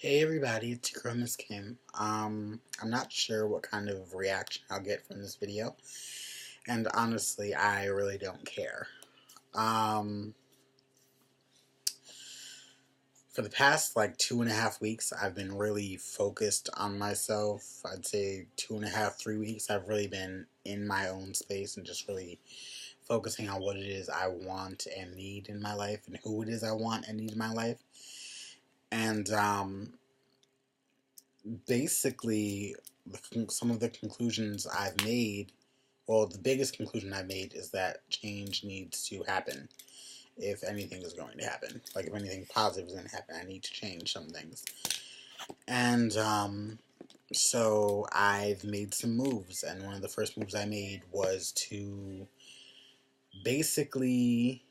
Hey everybody, it's your girl Miss Kim. I'm not sure what kind of reaction I'll get from this video, and honestly, I really don't care. Um, for the past like 2.5 weeks, I've been really focused on myself. I'd say 2.5, 3 weeks, I've really been in my own space and just really focusing on what it is I want and need in my life and who it is I want and need in my life. And basically, some of the conclusions I've made, well, the biggest conclusion I've made is that change needs to happen if anything is going to happen. Like, if anything positive is going to happen, I need to change some things. And so I've made some moves, and one of the first moves I made was to basically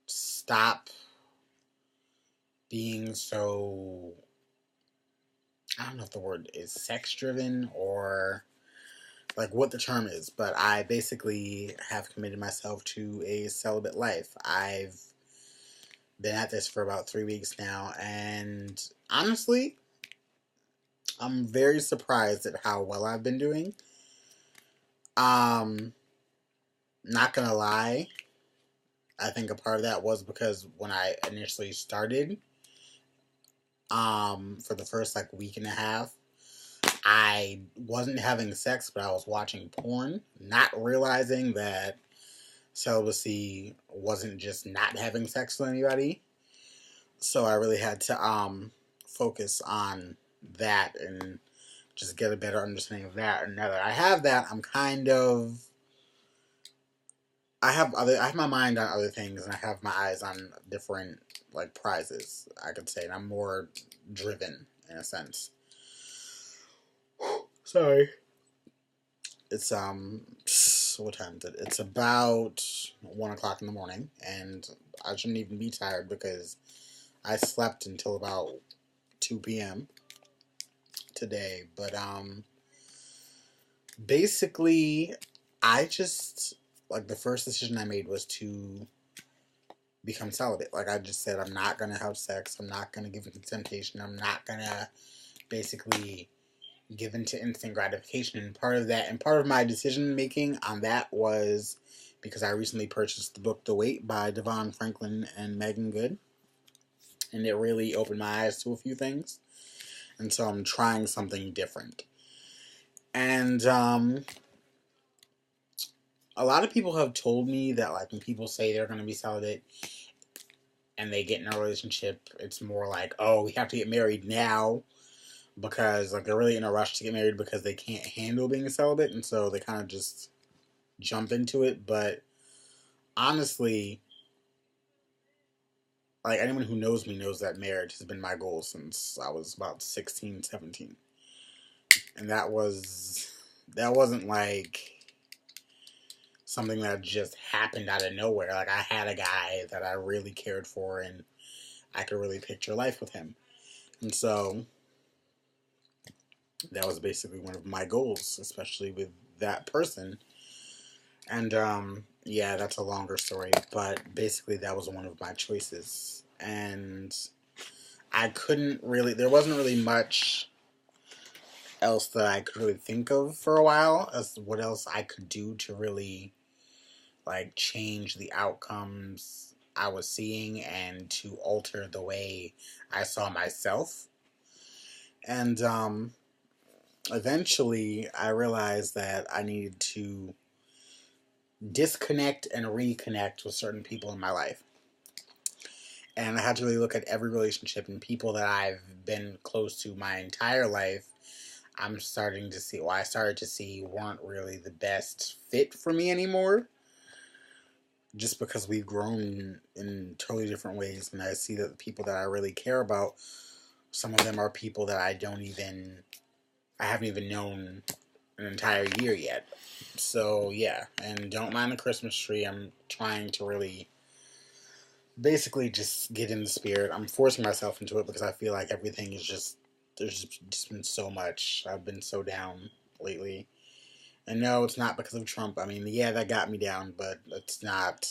stop being so, I don't know if the word is sex driven or like what the term is, but I basically have committed myself to a celibate life. I've been at this for about 3 weeks now, and honestly, I'm very surprised at how well I've been doing. Um, Not gonna lie, I think a part of that was because when I initially started, for the first like week and a half, I wasn't having sex, but I was watching porn, not realizing that celibacy wasn't just not having sex with anybody. So I really had to focus on that and just get a better understanding of that. And now that I have that, I'm kind of I have my mind on other things and I have my eyes on different like prizes, I could say, and I'm more driven in a sense. Sorry. It's what time is it? It's about 1 o'clock in the morning, and I shouldn't even be tired because I slept until about 2 p.m. today. But basically, I just like the first decision I made was to become celibate. Like I just said, I'm not gonna have sex. I'm not gonna give in to temptation. I'm not gonna basically given to instant gratification. And part of that, and part of my decision making on that was because I recently purchased the book The Wait by Devon Franklin and Megan Good, and it really opened my eyes to a few things. And so I'm trying something different. And a lot of people have told me that like when people say they're going to be celibate and they get in a relationship, it's more like, oh, we have to get married now because like they're really in a rush to get married because they can't handle being celibate, and so they kind of just jump into it. But honestly, like anyone who knows me knows that marriage has been my goal since I was about 16, 17. And that wasn't like something that just happened out of nowhere. Like I had a guy that I really cared for and I could really picture life with him. And so that was basically one of my goals, especially with that person. And yeah, that's a longer story, but basically that was one of my choices. And I couldn't really, there wasn't really much else that I could really think of for a while as to what else I could do to really like change the outcomes I was seeing and to alter the way I saw myself. And eventually I realized that I needed to disconnect and reconnect with certain people in my life. And I had to really look at every relationship and people that I've been close to my entire life. I'm starting to see, well, I started to see weren't really the best fit for me anymore. Just because we've grown in totally different ways. And I see that the people that I really care about, some of them are people that I haven't even known an entire year yet. So, yeah. And don't mind the Christmas tree. I'm trying to really basically just get in the spirit. I'm forcing myself into it because I feel like everything is just, there's just been so much. I've been so down lately. And no, it's not because of Trump. I mean, yeah, that got me down, but it's not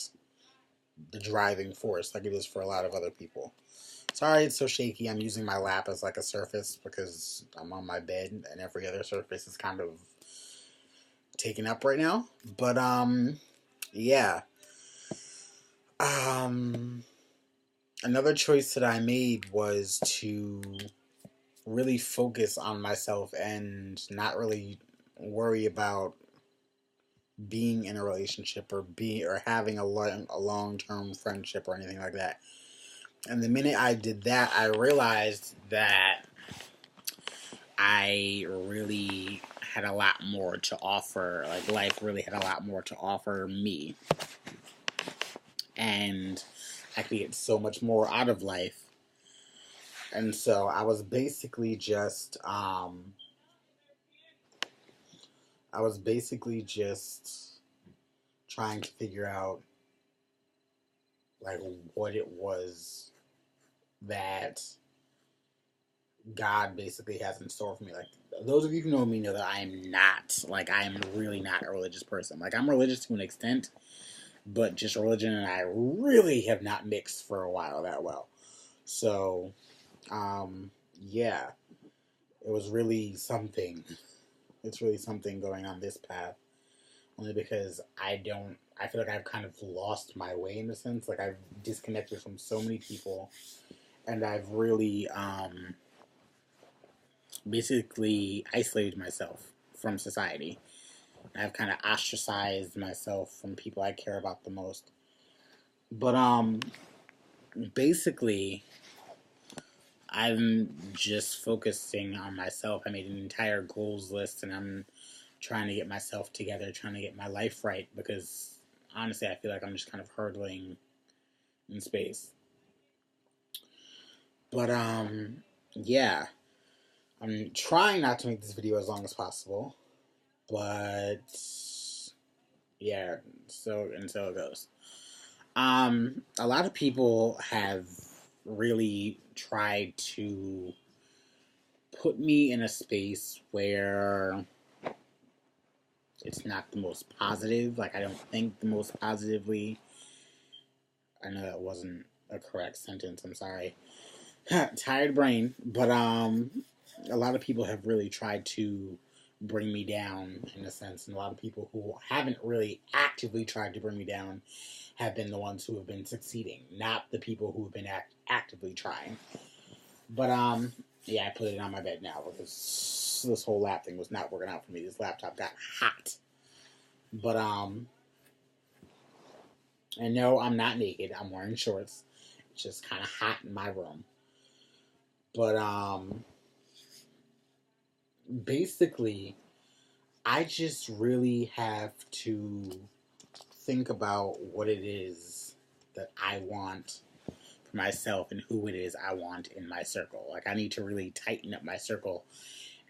the driving force like it is for a lot of other people. Sorry it's so shaky. I'm using my lap as like a surface because I'm on my bed and every other surface is kind of taken up right now. But yeah. Another choice that I made was to really focus on myself and not really worry about being in a relationship or having a long-term friendship or anything like that. And the minute I did that, I realized that I really had a lot more to offer. Like, life really had a lot more to offer me. And I could get so much more out of life. And so I was basically just, trying to figure out, like, what it was that God basically has in store for me. Like, those of you who know me know that I am really not a religious person. Like, I'm religious to an extent, but just religion and I really have not mixed for a while that well. So, yeah, it was really something. It's really something going on this path. Only because I feel like I've kind of lost my way in a sense. Like, I've disconnected from so many people, and I've really, basically isolated myself from society. I've kind of ostracized myself from people I care about the most. But, basically, I'm just focusing on myself. I made an entire goals list, and I'm trying to get myself together, trying to get my life right, because honestly, I feel like I'm just kind of hurtling in space. But, yeah. I'm trying not to make this video as long as possible, but yeah, so it goes. A lot of people have really tried to put me in a space where it's not the most positive. Like, I don't think the most positively. I know that wasn't a correct sentence. I'm sorry. Tired brain. But a lot of people have really tried to bring me down in a sense, and a lot of people who haven't really actively tried to bring me down have been the ones who have been succeeding, not the people who have been actively trying. But yeah, I put it on my bed now because this whole lap thing was not working out for me. This laptop got hot. But and no, I'm not naked. I'm wearing shorts. It's just kind of hot in my room. But basically, I just really have to think about what it is that I want for myself and who it is I want in my circle. Like, I need to really tighten up my circle,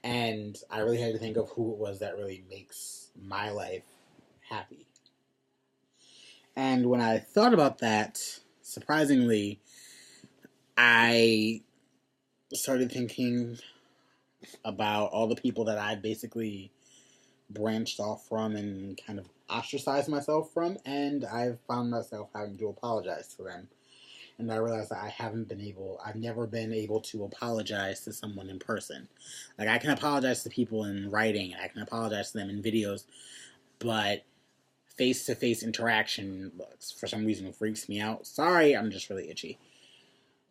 and I really had to think of who it was that really makes my life happy. And when I thought about that, surprisingly, I started thinking about all the people that I basically branched off from and kind of ostracized myself from, and I've found myself having to apologize to them. And I realized that I've never been able to apologize to someone in person. Like, I can apologize to people in writing, I can apologize to them in videos, but face-to-face interaction, for some reason, freaks me out. Sorry, I'm just really itchy.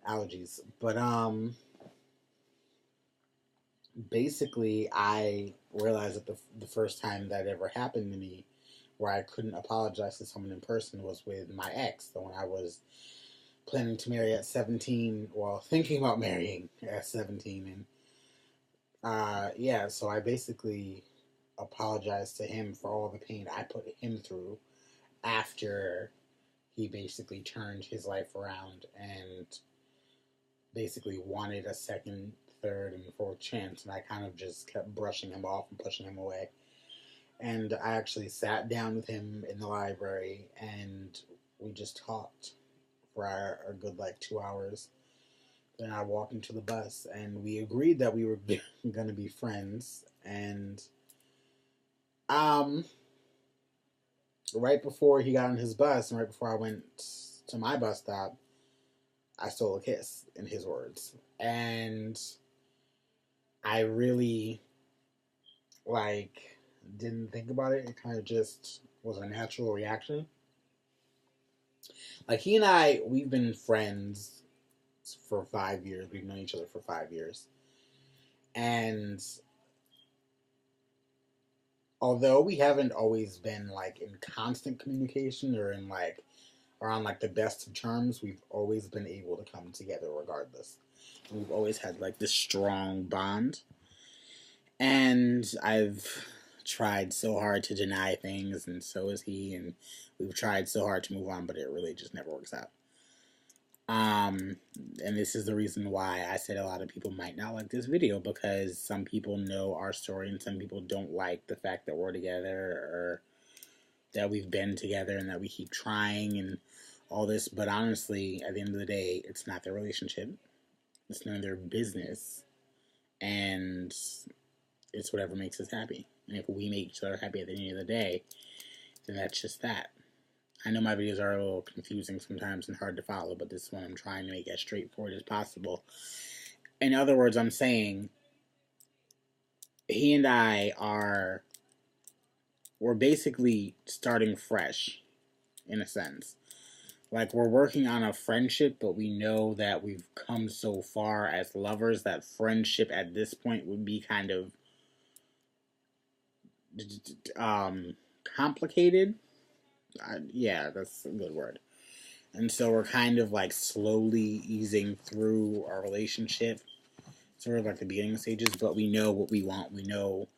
Allergies. But, basically, I realized that the first time that ever happened to me where I couldn't apologize to someone in person was with my ex, the one I was planning to marry at 17, well, thinking about marrying at 17, and yeah, so I basically apologized to him for all the pain I put him through after he basically turned his life around and basically wanted a second, third, and fourth chance, and I kind of just kept brushing him off and pushing him away. And I actually sat down with him in the library, and we just talked for a good, like, 2 hours. Then I walked into the bus, and we agreed that we were going to be friends. And right before he got on his bus, and right before I went to my bus stop, I stole a kiss, in his words. And I really, like, didn't think about it. It kind of just was a natural reaction. Like, he and I, we've been friends for 5 years. We've known each other for 5 years. And although we haven't always been, like, in constant communication or in, like, or on, like, the best of terms, we've always been able to come together regardless. And we've always had, like, this strong bond. And I've tried so hard to deny things, and so has he, and we've tried so hard to move on, but it really just never works out. And this is the reason why I said a lot of people might not like this video, because some people know our story and some people don't like the fact that we're together, or that we've been together and that we keep trying and all this. But honestly, at the end of the day, it's not their relationship. It's none of their business. And it's whatever makes us happy. And if we make each other happy at the end of the day, then that's just that. I know my videos are a little confusing sometimes and hard to follow, but this one I'm trying to make as straightforward as possible. In other words, I'm saying he and I we're basically starting fresh, in a sense. Like, we're working on a friendship, but we know that we've come so far as lovers that friendship at this point would be kind of complicated. Yeah, that's a good word. And so we're kind of like slowly easing through our relationship, sort of like the beginning stages, but we know what we want. We know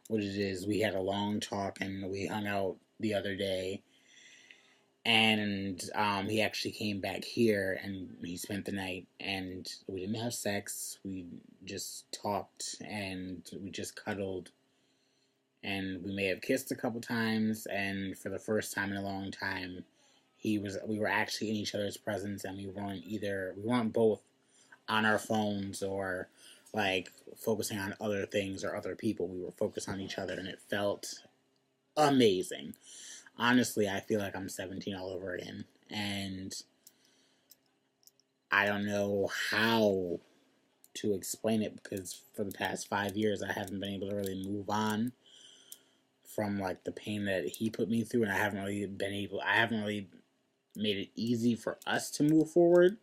what it is. We had a long talk and we hung out the other day, and he actually came back here and he spent the night, and we didn't have sex. We just talked and we just cuddled. And we may have kissed a couple times, and for the first time in a long time, we were actually in each other's presence, and we weren't both on our phones or like focusing on other things or other people. We were focused on each other, and it felt amazing. Honestly, I feel like I'm 17 all over again, and I don't know how to explain it, because for the past 5 years, I haven't been able to really move on from like the pain that he put me through, and I haven't really made it easy for us to move forward,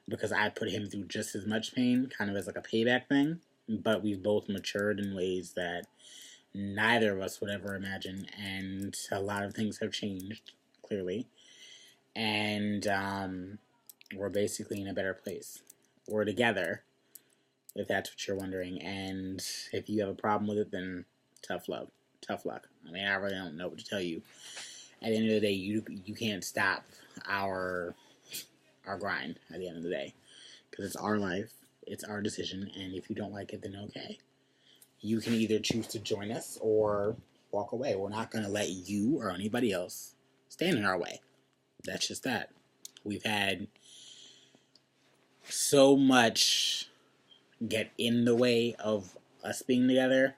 because I put him through just as much pain, kind of as like a payback thing. But we've both matured in ways that neither of us would ever imagine, and a lot of things have changed, clearly. And we're basically in a better place. We're together, if that's what you're wondering. And if you have a problem with it, then tough luck. I mean, I really don't know what to tell you. At the end of the day, you can't stop our grind at the end of the day, because it's our life, it's our decision, and if you don't like it, then okay. You can either choose to join us or walk away. We're not going to let you or anybody else stand in our way. That's just that. We've had so much get in the way of us being together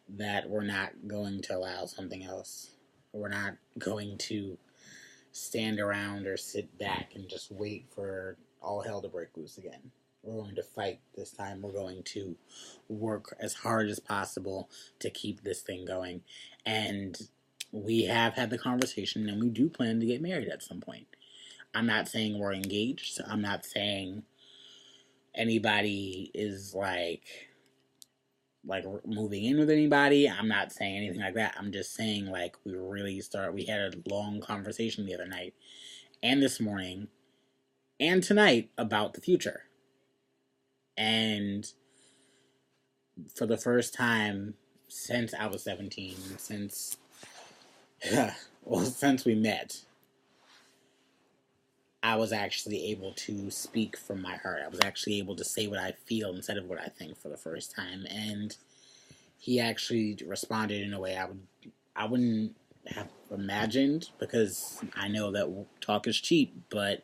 that we're not going to allow something else. We're not going to stand around or sit back and just wait for all hell to break loose again. We're going to fight this time. We're going to work as hard as possible to keep this thing going. And we have had the conversation, and we do plan to get married at some point. I'm not saying we're engaged. I'm not saying anybody is like moving in with anybody. I'm not saying anything like that. I'm just saying, like, we had a long conversation the other night and this morning and tonight about the future. And for the first time since I was 17, since we met, I was actually able to speak from my heart. I was actually able to say what I feel instead of what I think for the first time. And he actually responded in a way I wouldn't have imagined, because I know that talk is cheap, but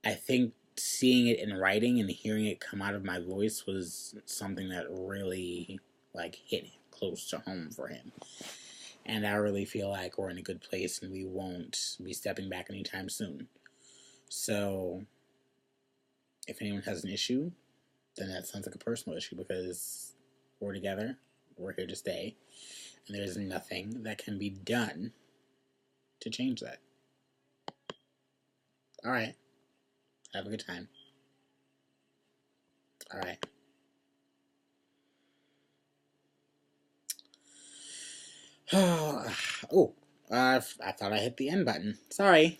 I think seeing it in writing and hearing it come out of my voice was something that really, like, hit close to home for him. And I really feel like we're in a good place and we won't be stepping back anytime soon. So, if anyone has an issue, then that sounds like a personal issue because we're together, we're here to stay, and there's nothing that can be done to change that. Alright, have a good time. Alright. Oh, I thought I hit the end button. Sorry.